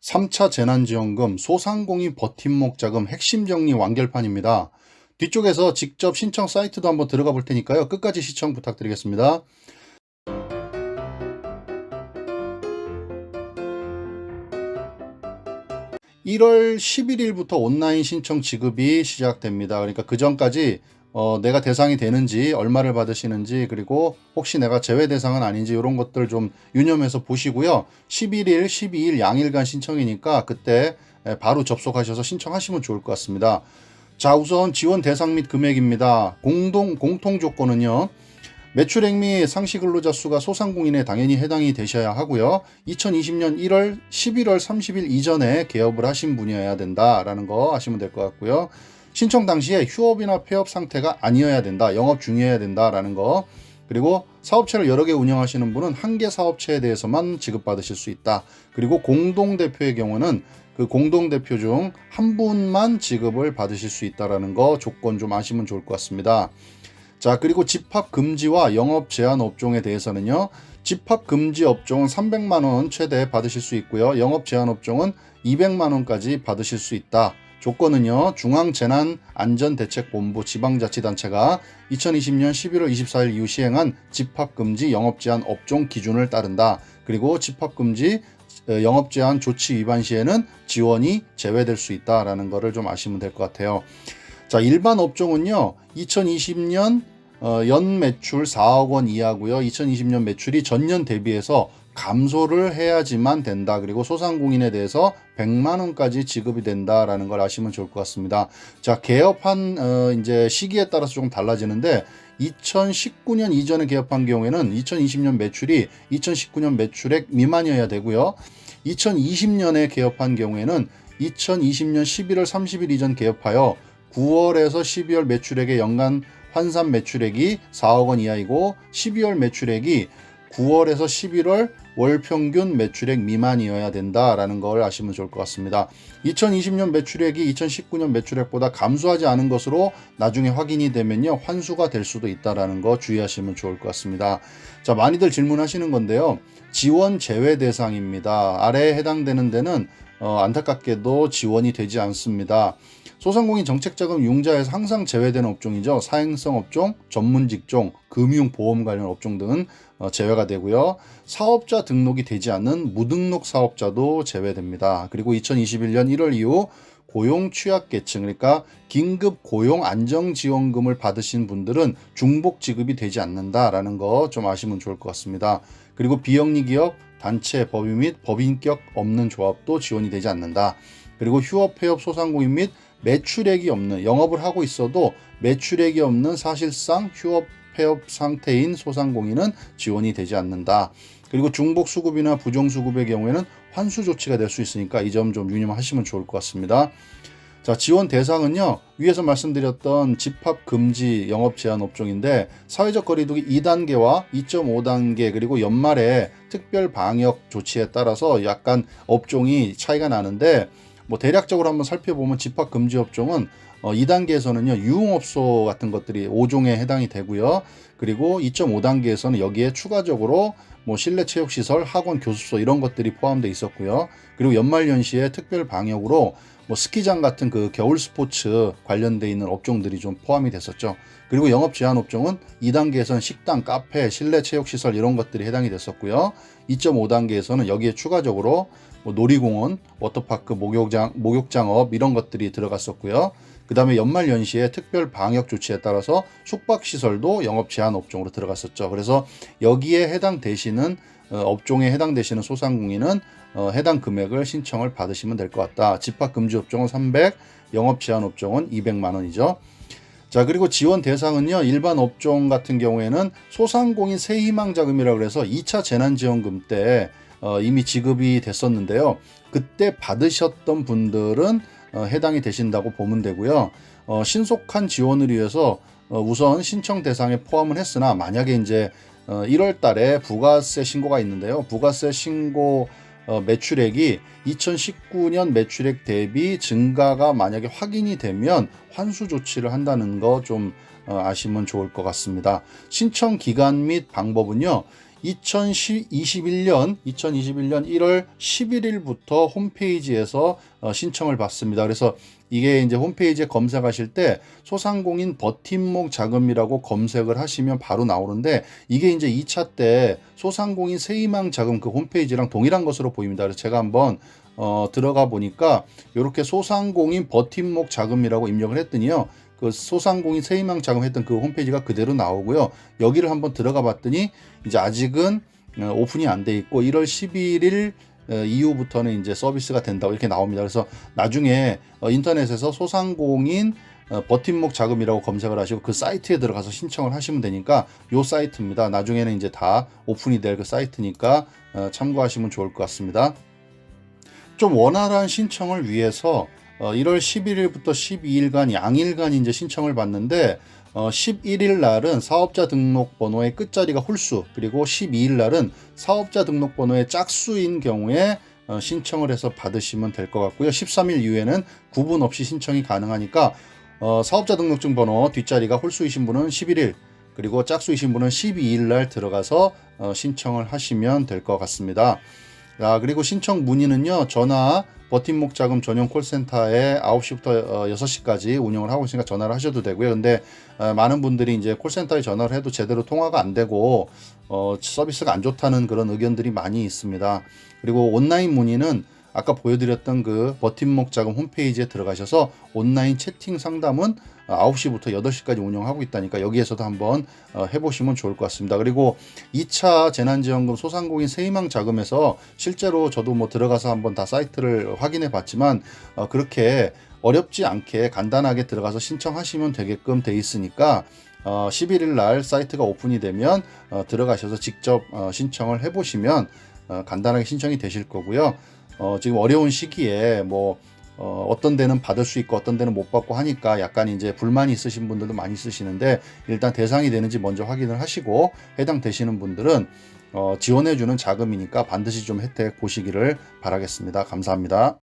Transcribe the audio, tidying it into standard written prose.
3차 재난지원금 소상공인 버팀목 자금 핵심 정리 완결판입니다. 뒤쪽에서 직접 신청 사이트도 한번 들어가 볼 테니까요. 끝까지 시청 부탁드리겠습니다. 1월 11일부터 온라인 신청 지급이 시작됩니다. 그러니까 그 전까지 내가 대상이 되는지, 얼마를 받으시는지, 그리고 혹시 내가 제외 대상은 아닌지 이런 것들 좀 유념해서 보시고요. 11일, 12일 양일간 신청이니까 그때 바로 접속하셔서 신청하시면 좋을 것 같습니다. 자, 우선 지원 대상 및 금액입니다. 공통 조건은요. 매출액 및 상시 근로자 수가 소상공인에 당연히 해당이 되셔야 하고요. 2020년 1월 11월 30일 이전에 개업을 하신 분이어야 된다라는 거 아시면 될 것 같고요. 신청 당시에 휴업이나 폐업 상태가 아니어야 된다, 영업 중이어야 된다라는 거. 그리고 사업체를 여러 개 운영하시는 분은 한 개 사업체에 대해서만 지급받으실 수 있다. 그리고 공동대표의 경우는 그 공동대표 중 한 분만 지급을 받으실 수 있다라는 거 조건 좀 아시면 좋을 것 같습니다. 자, 그리고 집합 금지와 영업 제한 업종에 대해서는요. 집합 금지 업종은 300만 원 최대 받으실 수 있고요. 영업 제한 업종은 200만 원까지 받으실 수 있다. 조건은요. 중앙재난안전대책본부 지방자치단체가 2020년 11월 24일 이후 시행한 집합금지 영업제한 업종 기준을 따른다. 그리고 집합금지 영업제한 조치 위반 시에는 지원이 제외될 수 있다라는 것을 좀 아시면 될 것 같아요. 자, 일반 업종은요. 2020년 연 매출 4억 원 이하고요. 2020년 매출이 전년 대비해서 감소를 해야지만 된다. 그리고 소상공인에 대해서 100만 원까지 지급이 된다라는 걸 아시면 좋을 것 같습니다. 자, 개업한 이제 시기에 따라서 조금 달라지는데 2019년 이전에 개업한 경우에는 2020년 매출이 2019년 매출액 미만이어야 되고요. 2020년에 개업한 경우에는 2020년 11월 30일 이전 개업하여 9월에서 12월 매출액의 연간 환산 매출액이 4억 원 이하이고 12월 매출액이 9월에서 11월 월 평균 매출액 미만이어야 된다라는 걸 아시면 좋을 것 같습니다. 2020년 매출액이 2019년 매출액보다 감소하지 않은 것으로 나중에 확인이 되면요. 환수가 될 수도 있다라는 거 주의하시면 좋을 것 같습니다. 자, 많이들 질문하시는 건데요. 지원 제외 대상입니다. 아래에 해당되는 데는 안타깝게도 지원이 되지 않습니다. 소상공인 정책자금 융자에서 항상 제외되는 업종이죠. 사행성 업종, 전문 직종, 금융, 보험 관련 업종 등은 제외가 되고요. 사업자 등록이 되지 않는 무등록 사업자도 제외됩니다. 그리고 2021년 1월 이후 고용 취약계층, 그러니까 긴급 고용 안정지원금을 받으신 분들은 중복 지급이 되지 않는다라는 거 좀 아시면 좋을 것 같습니다. 그리고 비영리 기업, 단체, 법인 및 법인격 없는 조합도 지원이 되지 않는다. 그리고 휴업, 폐업 소상공인 및 매출액이 없는, 영업을 하고 있어도 매출액이 없는 사실상 휴업, 폐업 상태인 소상공인은 지원이 되지 않는다. 그리고 중복 수급이나 부정 수급의 경우에는 환수 조치가 될 수 있으니까 이 점 좀 유념하시면 좋을 것 같습니다. 자, 지원 대상은요. 위에서 말씀드렸던 집합 금지 영업 제한 업종인데 사회적 거리두기 2단계와 2.5단계 그리고 연말에 특별 방역 조치에 따라서 약간 업종이 차이가 나는데 대략적으로 한번 살펴보면 집합 금지 업종은 2단계에서는요. 유흥업소 같은 것들이 5종에 해당이 되고요. 그리고 2.5단계에서는 여기에 추가적으로 실내 체육시설, 학원, 교습소 이런 것들이 포함되어 있었고요. 그리고 연말연시에 특별 방역으로 스키장 같은 그 겨울 스포츠 관련돼 있는 업종들이 좀 포함이 됐었죠. 그리고 영업 제한 업종은 2단계에서는 식당, 카페, 실내 체육시설 이런 것들이 해당이 됐었고요. 2.5단계에서는 여기에 추가적으로 놀이공원, 워터파크, 목욕장업 이런 것들이 들어갔었고요. 그 다음에 연말연시에 특별 방역 조치에 따라서 숙박시설도 영업 제한 업종으로 들어갔었죠. 그래서 여기에 해당되시는 업종에 해당되시는 소상공인은 해당 금액을 신청을 받으시면 될 것 같다. 집합금지 업종은 300, 영업 제한 업종은 200만 원이죠. 자, 그리고 지원 대상은요. 일반 업종 같은 경우에는 소상공인 새희망 자금이라고 해서 2차 재난지원금 때 이미 지급이 됐었는데요. 그때 받으셨던 분들은 해당이 되신다고 보면 되고요. 신속한 지원을 위해서 우선 신청 대상에 포함을 했으나 만약에 이제 1월 달에 부가세 신고가 있는데요. 부가세 신고 매출액이 2019년 매출액 대비 증가가 만약에 확인이 되면 환수 조치를 한다는 거 좀 아시면 좋을 것 같습니다. 신청 기간 및 방법은요. 2021년 1월 11일부터 홈페이지에서 신청을 받습니다. 그래서 이게 이제 홈페이지에 검색하실 때 소상공인 버팀목 자금이라고 검색을 하시면 바로 나오는데, 이게 이제 2차 때 소상공인 세희망 자금 그 홈페이지랑 동일한 것으로 보입니다. 그래서 제가 한번 들어가 보니까 이렇게 소상공인 버팀목 자금이라고 입력을 했더니요, 그 소상공인 세희망 자금 했던 그 홈페이지가 그대로 나오고요. 여기를 한번 들어가 봤더니 이제 아직은 오픈이 안 돼 있고 1월 11일 이후부터는 이제 서비스가 된다고 이렇게 나옵니다. 그래서 나중에 인터넷에서 소상공인 버팀목 자금이라고 검색을 하시고 그 사이트에 들어가서 신청을 하시면 되니까 요 사이트입니다. 나중에는 이제 다 오픈이 될 그 사이트니까 참고하시면 좋을 것 같습니다. 좀 원활한 신청을 위해서 1월 11일부터 12일간 양일간 이제 신청을 받는데, 11일 날은 사업자 등록번호의 끝자리가 홀수, 그리고 12일 날은 사업자 등록번호의 짝수인 경우에 신청을 해서 받으시면 될 것 같고요. 13일 이후에는 구분 없이 신청이 가능하니까 사업자 등록증 번호 뒷자리가 홀수이신 분은 11일, 그리고 짝수이신 분은 12일 날 들어가서 신청을 하시면 될 것 같습니다. 그리고 신청 문의는요, 전화 버팀목 자금 전용 콜센터에 9시부터 6시까지 운영을 하고 있으니까 전화를 하셔도 되고요. 근데 많은 분들이 이제 콜센터에 전화를 해도 제대로 통화가 안 되고 서비스가 안 좋다는 그런 의견들이 많이 있습니다. 그리고 온라인 문의는 아까 보여드렸던 그 버팀목 자금 홈페이지에 들어가셔서 온라인 채팅 상담은 9시부터 8시까지 운영하고 있다니까 여기에서도 한번 해보시면 좋을 것 같습니다. 그리고 2차 재난지원금 소상공인 세희망 자금에서 실제로 저도 뭐 들어가서 한번 다 사이트를 확인해 봤지만 그렇게 어렵지 않게 간단하게 들어가서 신청하시면 되게끔 돼 있으니까 11일 날 사이트가 오픈이 되면 들어가셔서 직접 신청을 해보시면 간단하게 신청이 되실 거고요. 지금 어려운 시기에 어떤 데는 받을 수 있고 어떤 데는 못 받고 하니까 약간 이제 불만이 있으신 분들도 많이 있으시는데, 일단 대상이 되는지 먼저 확인을 하시고 해당되시는 분들은 지원해주는 자금이니까 반드시 좀 혜택 보시기를 바라겠습니다. 감사합니다.